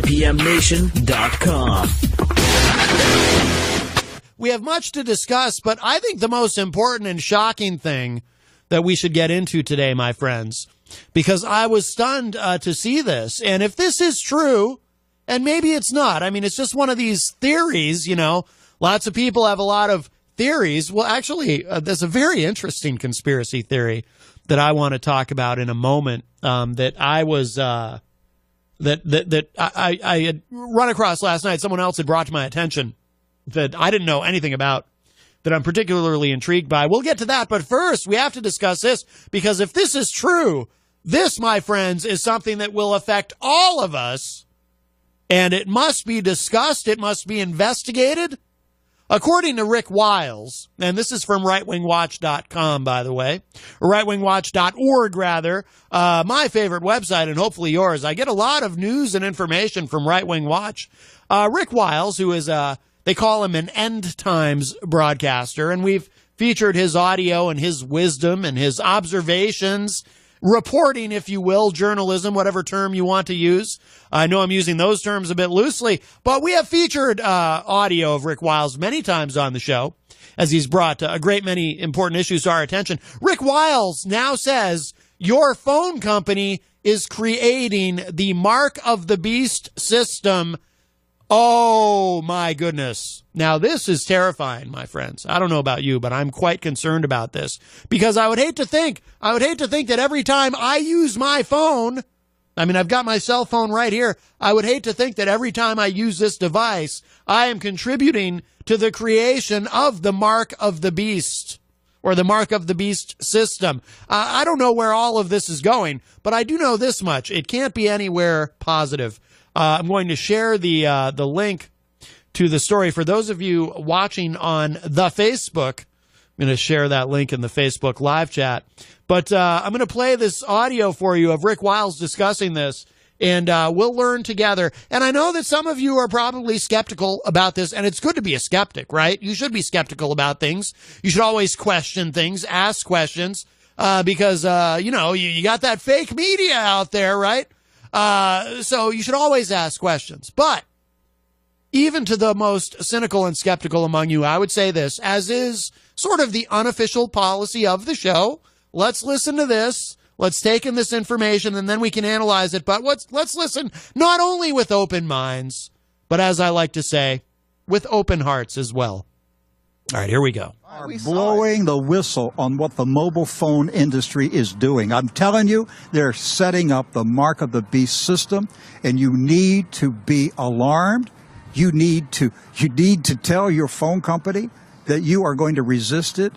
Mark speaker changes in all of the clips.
Speaker 1: ppmnation.com.
Speaker 2: We have much to discuss, but I think the most important and shocking thing that we should get into today, my friends, because I was stunned to see this. And if this is true, and maybe it's not, I mean, it's just one of these theories, you know, lots of people have a lot of theories. Well, actually, there's a very interesting conspiracy theory that I want to talk about in a moment that I was that I had run across last night. Someone else had brought to my attention that I didn't know anything about, that I'm particularly intrigued by. We'll get to that, but first we have to discuss this, because if this is true, this, my friends, is something that will affect all of us, and it must be discussed, it must be investigated. According to Rick Wiles, and this is from rightwingwatch.com, by the way, or rightwingwatch.org, rather, my favorite website, and hopefully yours. I get a lot of news and information from Right Wing Watch. Rick Wiles, who is they call him an end times broadcaster, and we've featured his audio and his wisdom and his observations, reporting, if you will, journalism, whatever term you want to use. I know I'm using those terms a bit loosely, but we have featured audio of Rick Wiles many times on the show, as he's brought a great many important issues to our attention. Rick Wiles now says your phone company is creating the Mark of the Beast system. Oh, my goodness. Now, this is terrifying, my friends. I don't know about you, but I'm quite concerned about this, because I would hate to think that every time I use my phone, I mean, I've got my cell phone right here. I would hate to think that every time I use this device, I am contributing to the creation of the Mark of the Beast, or the Mark of the Beast system. I don't know where all of this is going, but I do know this much. It can't be anywhere positive. I'm going to share the link to the story for those of you watching on the Facebook. I'm going to share that link in the Facebook live chat. But I'm going to play this audio for you of Rick Wiles discussing this, and we'll learn together. And I know that some of you are probably skeptical about this, and it's good to be a skeptic, right? You should be skeptical about things. You should always question things, ask questions, because, you know, you got that fake media out there, right? So you should always ask questions. But even to the most cynical and skeptical among you, I would say this, as is sort of the unofficial policy of the show. Let's listen to this. Let's take in this information, and then we can analyze it. But let's listen not only with open minds, but, as I like to say, with open hearts as well. All right, here we go.
Speaker 3: Are blowing the whistle on what the mobile phone industry is doing. I'm telling you, they're setting up the Mark of the Beast system, and you need to be alarmed. You need to tell your phone company that you are going to resist it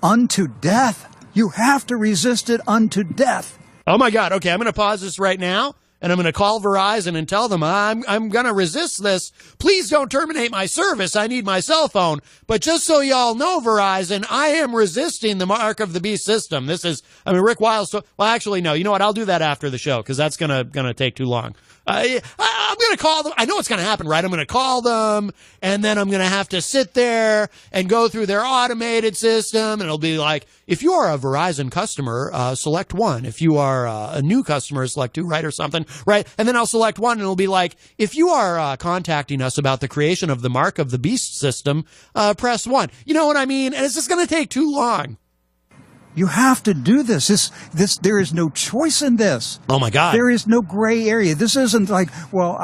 Speaker 3: unto death. You have to resist it unto death.
Speaker 2: Oh, my God. Okay, I'm going to pause this right now, and I'm going to call Verizon and tell them I'm going to resist this. Please don't terminate my service. I need my cell phone. But just so y'all know, Verizon, I am resisting the Mark of the Beast system. This is, I mean, Rick Wiles. Well, actually, no. You know what? I'll do that after the show, because that's going to take too long. I'm going to call them. I know what's going to happen, right? I'm going to call them, and then I'm going to have to sit there and go through their automated system, and it'll be like, if you are a Verizon customer, select 1. If you are a new customer, select 2, right, or something, right? And then I'll select 1, and it'll be like, if you are contacting us about the creation of the Mark of the Beast system, press 1. You know what I mean? And it's just going to take too long.
Speaker 3: You have to do this. There is no choice in this.
Speaker 2: Oh, my God.
Speaker 3: There is no gray area. This isn't like, well,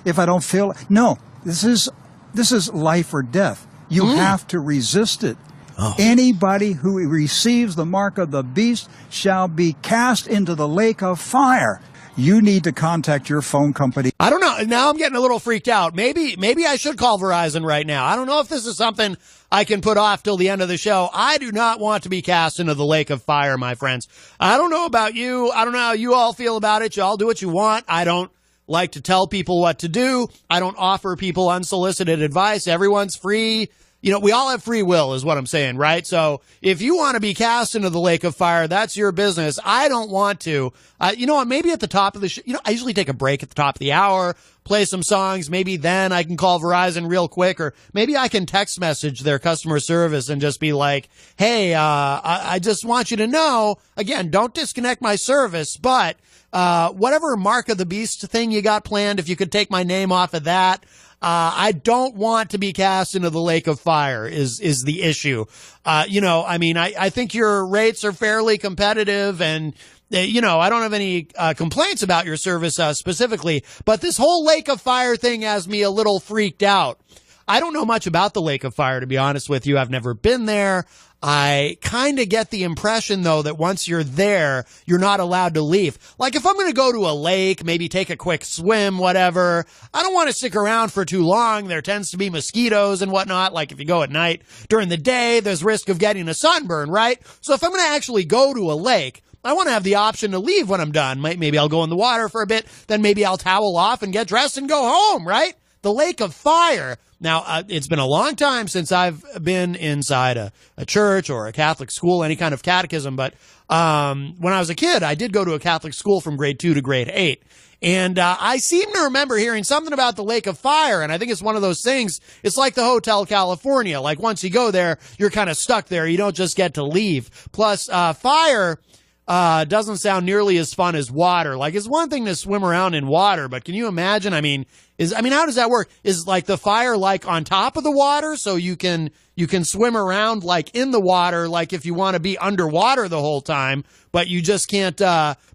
Speaker 3: if I don't feel, no, this is life or death. You have to resist it. Oh. Anybody who receives the Mark of the Beast shall be cast into the lake of fire. You need to contact your phone company.
Speaker 2: I don't know. Now I'm getting a little freaked out. Maybe I should call Verizon right now. I don't know if this is something I can put off till the end of the show. I do not want to be cast into the lake of fire, my friends. I don't know about you. I don't know how you all feel about it. You all do what you want. I don't like to tell people what to do. I don't offer people unsolicited advice. Everyone's free we all have free will is what I'm saying, right? So if you want to be cast into the lake of fire, that's your business. I don't want to. You know what? Maybe at the top of the I usually take a break at the top of the hour, play some songs. Maybe then I can call Verizon real quick, or maybe I can text message their customer service and just be like, hey, I just want you to know, again, don't disconnect my service, but whatever Mark of the Beast thing you got planned, if you could take my name off of that, I don't want to be cast into the lake of fire is the issue. I think your rates are fairly competitive, and I don't have any complaints about your service specifically, but this whole lake of fire thing has me a little freaked out. I don't know much about the lake of fire, to be honest with you. I've never been there. I kind of get the impression, though, that once you're there, you're not allowed to leave. Like, if I'm going to go to a lake, maybe take a quick swim, whatever, I don't want to stick around for too long. There tends to be mosquitoes and whatnot. Like, if you go at night, during the day, there's risk of getting a sunburn, right? So if I'm going to actually go to a lake, I want to have the option to leave when I'm done. Maybe I'll go in the water for a bit, then maybe I'll towel off and get dressed and go home, right? The lake of fire. Now, it's been a long time since I've been inside a church or a Catholic school, any kind of catechism, but when I was a kid, I did go to a Catholic school from grade 2 to grade 8. And I seem to remember hearing something about the lake of fire, and I think it's one of those things, it's like the Hotel California. Like, once you go there, you're kind of stuck there. You don't just get to leave. Plus, fire doesn't sound nearly as fun as water. Like, it's one thing to swim around in water, but can you imagine? How does that work? Is like the fire like on top of the water, so you can swim around like in the water, like if you want to be underwater the whole time, but you just can't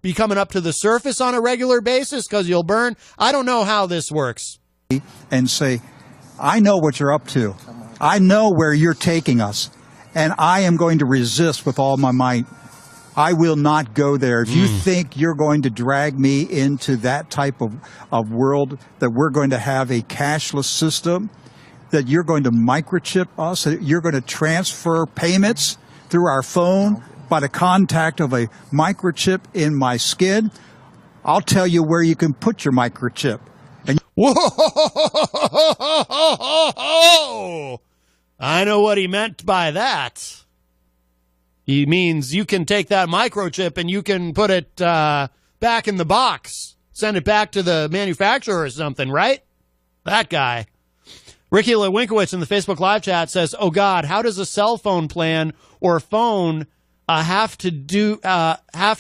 Speaker 2: be coming up to the surface on a regular basis because you'll burn? I don't know how this works.
Speaker 3: And say, I know what you're up to. I know where you're taking us, and I am going to resist with all my might. I will not go there. If you think you're going to drag me into that type of world, that we're going to have a cashless system, that you're going to microchip us, that you're going to transfer payments through our phone by the contact of a microchip in my skin, I'll tell you where you can put your microchip. And
Speaker 2: whoa! I know what he meant by that. He means you can take that microchip and you can put it back in the box, send it back to the manufacturer or something, right? That guy. Ricky Lewinkowicz in the Facebook live chat says, "Oh God, how does a cell phone plan or phone have to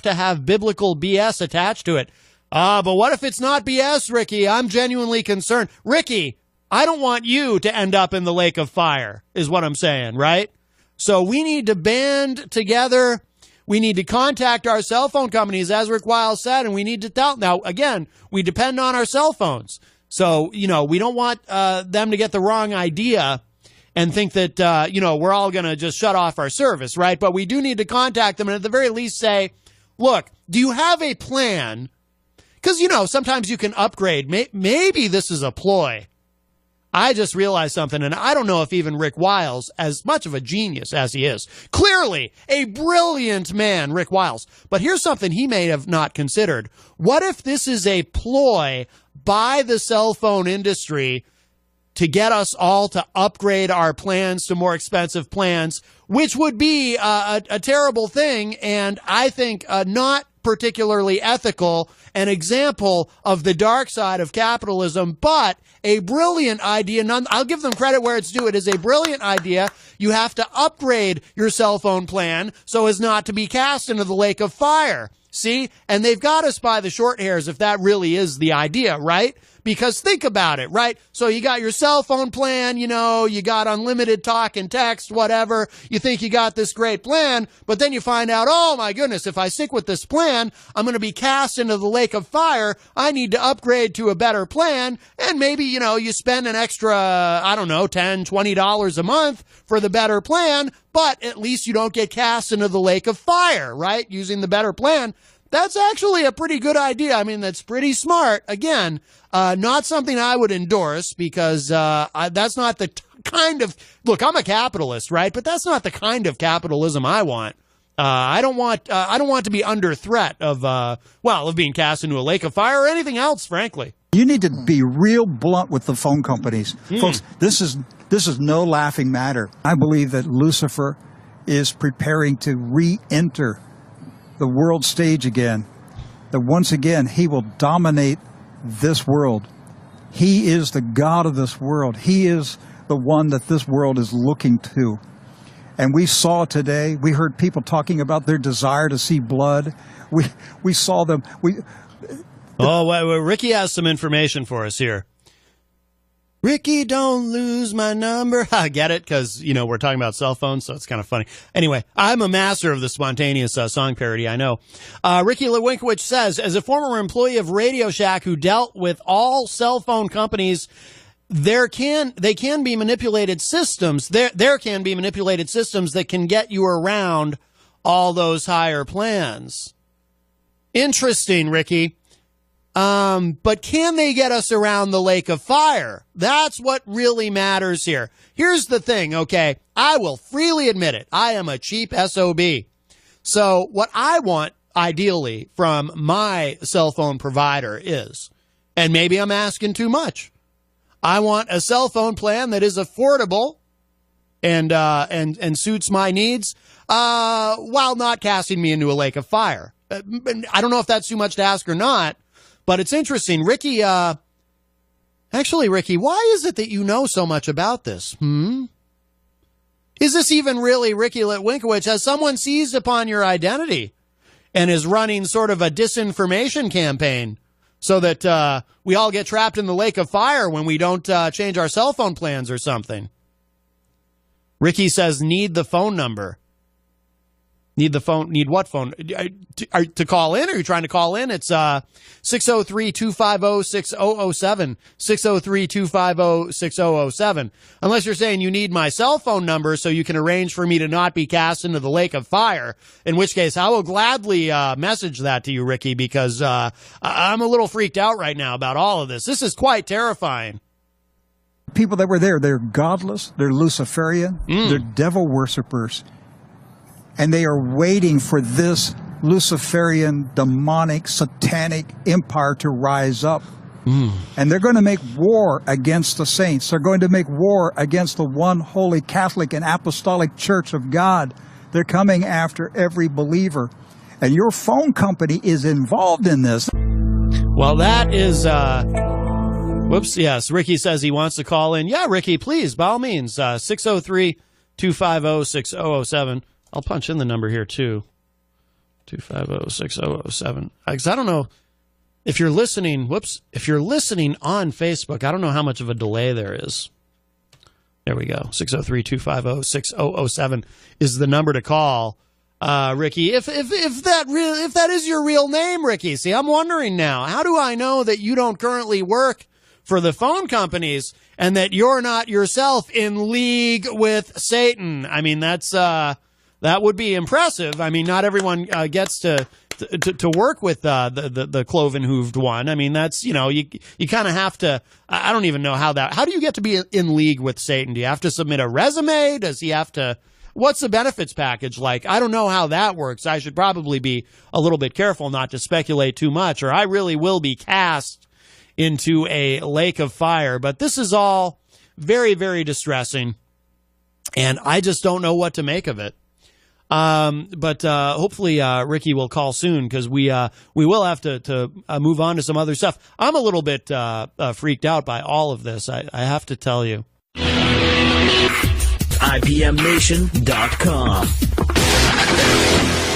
Speaker 2: have biblical BS attached to it?" But what if it's not BS, Ricky? I'm genuinely concerned. Ricky, I don't want you to end up in the lake of fire, is what I'm saying, right? So we need to band together. We need to contact our cell phone companies, as Rick Wiles said, and we need to tell. Now, again, we depend on our cell phones. So, we don't want them to get the wrong idea and think that, we're all going to just shut off our service, right? But we do need to contact them and at the very least say, look, do you have a plan? Because, sometimes you can upgrade. Maybe this is a ploy. I just realized something, and I don't know if even Rick Wiles, as much of a genius as he is, clearly a brilliant man, Rick Wiles, but here's something he may have not considered. What if this is a ploy by the cell phone industry to get us all to upgrade our plans to more expensive plans, which would be a terrible thing, and I think not particularly ethical, an example of the dark side of capitalism, but a brilliant idea. I'll give them credit where it's due. It is a brilliant idea. You have to upgrade your cell phone plan so as not to be cast into the lake of fire. See? And they've got us by the short hairs if that really is the idea, right? Because think about it, right? So you got your cell phone plan, you got unlimited talk and text, whatever. You think you got this great plan, but then you find out, oh my goodness, if I stick with this plan, I'm going to be cast into the lake of fire. I need to upgrade to a better plan. And maybe, you spend an extra, $10, $20 a month for the better plan, but at least you don't get cast into the lake of fire, right? Using the better plan. That's actually a pretty good idea. That's pretty smart. Again, not something I would endorse because that's not the kind of, look, I'm a capitalist, right? But that's not the kind of capitalism I want. I don't want to be under threat of being cast into a lake of fire or anything else, frankly.
Speaker 3: You need to be real blunt with the phone companies. Folks, this is no laughing matter. I believe that Lucifer is preparing to re-enter the world stage again. That once again, he will dominate this world. He is the God of this world. He is the one that this world is looking to. And we saw today, we heard people talking about their desire to see blood. We saw them.
Speaker 2: Ricky has some information for us here. Ricky, don't lose my number. I get it, because, we're talking about cell phones, so it's kind of funny. Anyway, I'm a master of the spontaneous song parody, I know. Ricky Lewinkowicz says, as a former employee of Radio Shack who dealt with all cell phone companies, they can be manipulated systems. There can be manipulated systems that can get you around all those higher plans. Interesting, Ricky. But can they get us around the lake of fire? That's what really matters here. Here's the thing, okay? I will freely admit it. I am a cheap SOB. So what I want, ideally, from my cell phone provider is, and maybe I'm asking too much, I want a cell phone plan that is affordable and suits my needs, while not casting me into a lake of fire. I don't know if that's too much to ask or not. But it's interesting. Ricky, Ricky, why is it that you know so much about this? Is this even really Ricky Lewinkowicz? Has someone seized upon your identity and is running sort of a disinformation campaign so that we all get trapped in the lake of fire when we don't change our cell phone plans or something? Ricky says, need the phone number. Need what phone? To call in? Are you trying to call in? It's 603-250-6007. 603-250-6007. Unless you're saying you need my cell phone number so you can arrange for me to not be cast into the lake of fire, in which case I will gladly message that to you, Ricky, because I'm a little freaked out right now about all of this. This is quite terrifying.
Speaker 3: People that were there, they're godless, they're Luciferian, they're devil worshippers. And they are waiting for this Luciferian, demonic, satanic empire to rise up. And they're going to make war against the saints. They're going to make war against the one holy Catholic and Apostolic Church of God. They're coming after every believer. And your phone company is involved in this.
Speaker 2: Well, that is... yes, Ricky says he wants to call in. Yeah, Ricky, please, by all means, 603-250-6007. I'll punch in the number here, too. 250-6007. Because I don't know if you're listening. If you're listening on Facebook, I don't know how much of a delay there is. There we go. 603-250-6007 is the number to call. Ricky, if that is your real name, Ricky. See, I'm wondering now, how do I know that you don't currently work for the phone companies and that you're not yourself in league with Satan? I mean, that would be impressive. I mean, not everyone gets to work with the cloven-hooved one. I mean, that's, you kind of have to. I don't even know how do you get to be in league with Satan? Do you have to submit a resume? Does he have to? What's the benefits package like? I don't know how that works. I should probably be a little bit careful not to speculate too much, or I really will be cast into a lake of fire. But this is all very, very distressing, and I just don't know what to make of it. But hopefully Ricky will call soon, because we will have to move on to some other stuff. I'm a little bit freaked out by all of this, I have to tell you.
Speaker 1: IPMNation.com